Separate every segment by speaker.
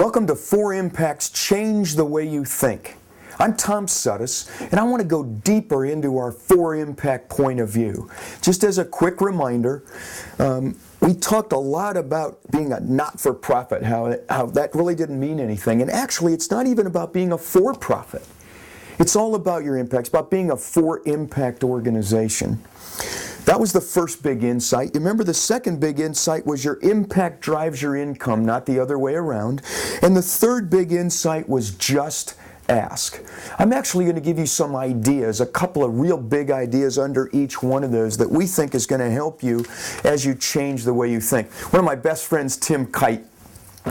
Speaker 1: Welcome to 4 Impacts Change the Way You Think. I'm Tom Suddes, and I want to go deeper into our 4 impact point of view. Just as a quick reminder, we talked a lot about being a not-for-profit, how that really didn't mean anything. And actually, it's not even about being a for-profit. It's all about your impact. It's about being a 4 impact organization. That was the first big insight. Remember, the second big insight was your impact drives your income, not the other way around. And the third big insight was just ask. I'm actually going to give you some ideas, a couple of real big ideas under each one of those that we think is going to help you as you change the way you think. One of my best friends, Tim Kite,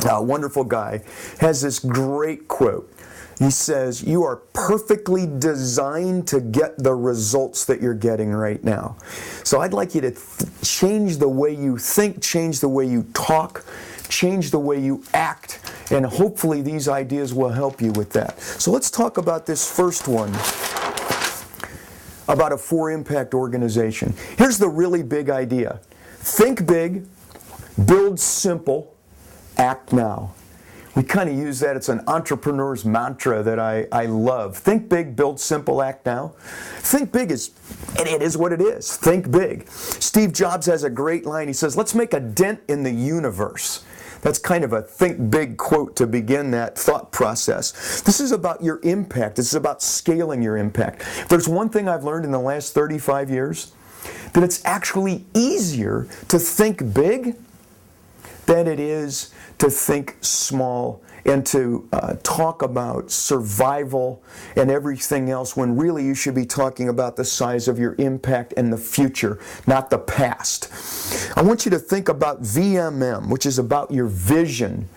Speaker 1: a wonderful guy, has this great quote. He says, "You are perfectly designed to get the results that you're getting right now." So I'd like you to change the way you think, change the way you talk, change the way you act, and hopefully these ideas will help you with that. So let's talk about this first one, about a 4 impact organization. Here's the really big idea. Think big, build simple, act now. We kind of use that. It's an entrepreneur's mantra that I love. Think big, build simple, act now. Think big is, and it is what it is. Think big. Steve Jobs has a great line. He says, "Let's make a dent in the universe." That's kind of a think big quote to begin that thought process. This is about your impact. This is about scaling your impact. If there's one thing I've learned in the last 35 years, that it's actually easier to think big than it is to think small and to talk about survival and everything else, when really you should be talking about the size of your impact and the future, not the past. I want you to think about VMM, which is about your vision,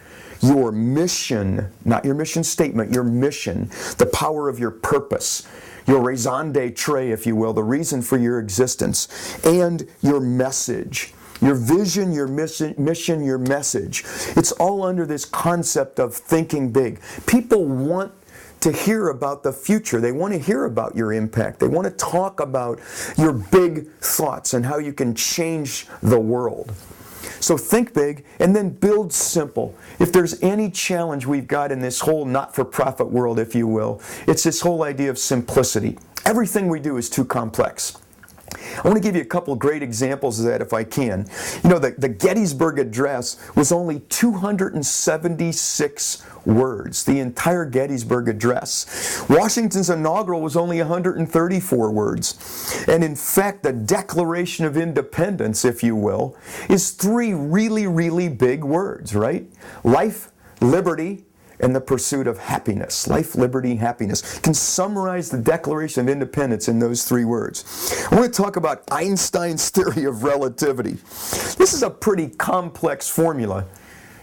Speaker 1: your mission, not your mission statement, your mission, the power of your purpose, your raison d'etre, if you will, the reason for your existence, and your message. Your vision, your mission, your message. It's all under this concept of thinking big. People want to hear about the future. They want to hear about your impact. They want to talk about your big thoughts and how you can change the world. So think big and then build simple. If there's any challenge we've got in this whole not-for-profit world, if you will, it's this whole idea of simplicity. Everything we do is too complex. I want to give you a couple of great examples of that if I can. You know, the Gettysburg Address was only 276 words, the entire Gettysburg Address. Washington's inaugural was only 134 words. And in fact, the Declaration of Independence, if you will, is 3 really, really big words, right? Life, liberty, and the pursuit of happiness. Life, liberty, happiness. You can summarize the Declaration of Independence in those 3 words. I want to talk about Einstein's theory of relativity. This is a pretty complex formula,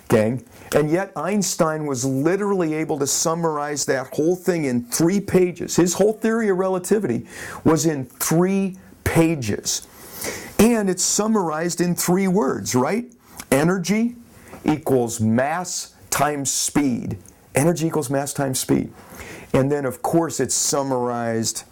Speaker 1: gang, and yet Einstein was literally able to summarize that whole thing in 3 pages. His whole theory of relativity was in 3 pages. And it's summarized in 3 words, right? Energy equals mass times speed. Energy equals mass times speed. And then, of course, it's summarized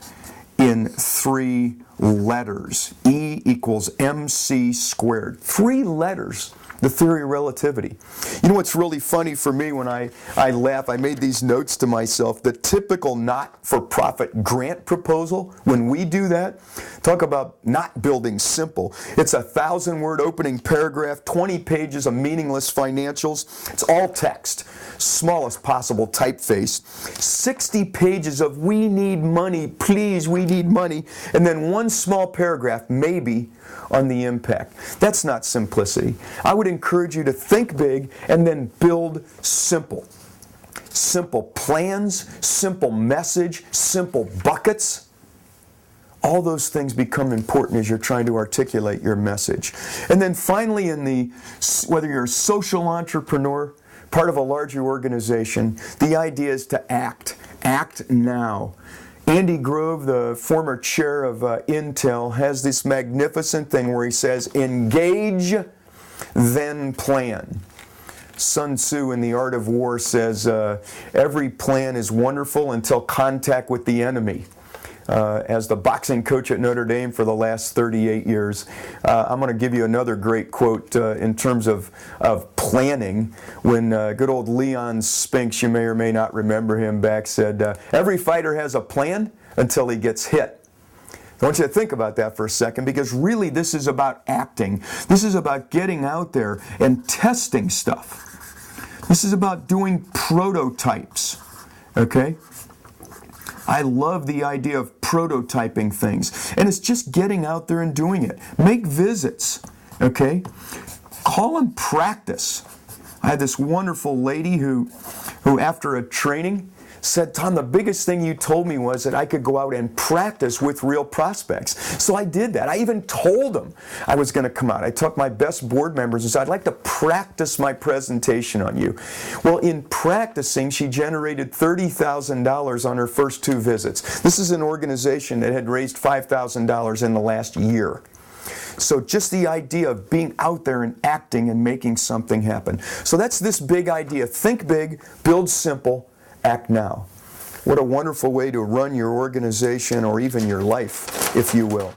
Speaker 1: in 3 letters. E equals mc squared. 3 letters, the theory of relativity. You know what's really funny for me when I laugh, I made these notes to myself, the typical not-for-profit grant proposal, when we do that, talk about not building simple. It's a 1,000-word opening paragraph, 20 pages of meaningless financials. It's all text, smallest possible typeface, 60 pages of "we need money, please, we need money," and then 1 small paragraph, maybe, on the impact. That's not simplicity. I would encourage you to think big and then build simple. Simple plans, simple message, simple buckets. All those things become important as you're trying to articulate your message. And then finally, whether you're a social entrepreneur, part of a larger organization, the idea is to act. Act now. Andy Grove, the former chair of Intel, has this magnificent thing where he says, "Engage, then plan." Sun Tzu in The Art of War says, "Every plan is wonderful until contact with the enemy. as the boxing coach at Notre Dame for the last 38 years. I'm going to give you another great quote in terms of planning. When good old Leon Spinks, you may or may not remember him back, said, every fighter has a plan until he gets hit. I want you to think about that for a second, because really this is about acting. This is about getting out there and testing stuff. This is about doing prototypes, okay? I love the idea of prototyping things. And it's just getting out there and doing it. Make visits, okay? Call and practice. I had this wonderful lady who after a training said, Tom, the biggest thing you told me was that I could go out and practice with real prospects. So I did that. I even told them I was going to come out. I took my best board members and said, I'd like to practice my presentation on you. Well, in practicing, she generated $30,000 on her first 2 visits. This is an organization that had raised $5,000 in the last year. So just the idea of being out there and acting and making something happen. So that's this big idea. Think big, build simple, act now. What a wonderful way to run your organization or even your life, if you will.